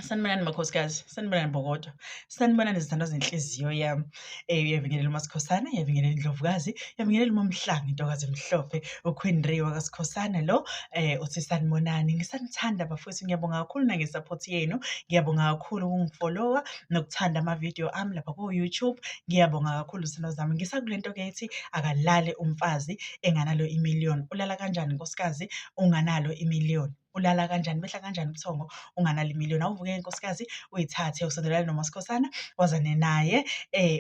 Sanibonani makhosikazi, sanibonani Mbokodo, sanibonani zithandwa zenhliziyo yami. Uyabingelela uMasikhosana, uyabingelela iNdlovukazi, uyabingelela uMamhlanga, intokazi emhlophe, uQueen Ray wakwaSikhosana lo, uthi sanibonani. Ngisanithanda bafowethu, ngiyabonga kakhulu nange-support yenu, ngiyabonga kakhulu ukungifolowa nokuthanda amavidiyo ami lapha ku-YouTube. Ngiyabonga kakhulu zithandwa zami. Ngisakule nto-ke ethi akalale umfazi enganalo imiliyoni. Ulala kanjani nkosikazi unganalo imiliyoni? Ulala kanjani, behla kanjani ubuthongo unganalo imiliyoni? Awuvuke nkosikazi uyithathe usondelane noMasikhosana wazane naye,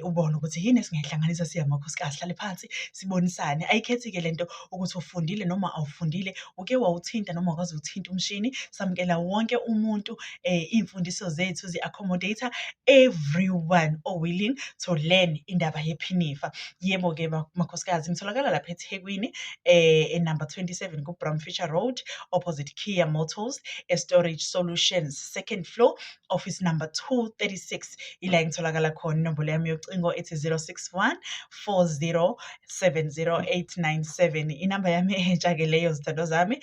ubone ukuthi yini esingayihlanganisa siyamakhosikazi, sihlale phansi sibonisane. Ayikhethi-ke lento ukuthi ufundile noma awufundile, uke wawuthinta noma awukwazi ukuthinta umshini. Samukela wonke umuntu, iy'mfundiso zethu zi-accommodate-a everyone willing to learn indaba yephinifa. Yebo-ke makhosikazi, ngitholakala lapha eThekwini, enumber 27 ku-Brown Fisher Road, opposite Kia Motors, Storage Solutions, second floor, office number 236. Ila ngitholakala khona. Inombolo yami yocingo ethi 061 4070897. Inamba yami entsha-ke leyo zithandwa zami.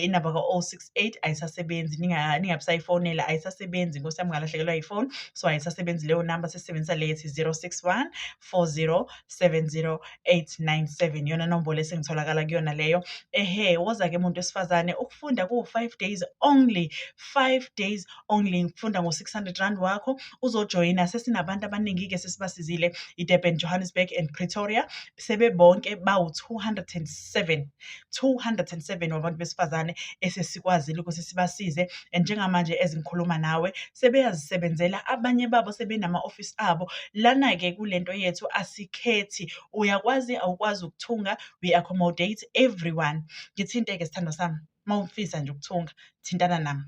Inamba ka-068 ayisasebenzi, ningabisayifonela, ayisasebenzi. Nkosi yami ngalahlekelwa ifoni, so ayisasebenzi leyo namba, sesisebenzisa le ethi 061 4070897. Iyona nombolo esengitholakala kuyona leyo. Woza-ke muntu wesifazane, ukufunda ku-5 days only, 5 days only. Ngifunda ngo-600 wakho uzojoyina. Sesinabantu abaningi-ke sesibasizile eDurban, Johannesburg and Pretoria, sebebonke bawu-207 wabantu besifazane esesikwazile ukuthi sibasize. And njengamanje ezingikhuluma nawe sebeyazisebenzela, abanye babo sebenama-office abo. Lana-ke kulento yethu asikhethi, uyakwazi awukwazi ukuthunga, we accommodate everyone. Ngithinte-ke sithandwa sami, uma ufisa nje ukuthunga thintana nami.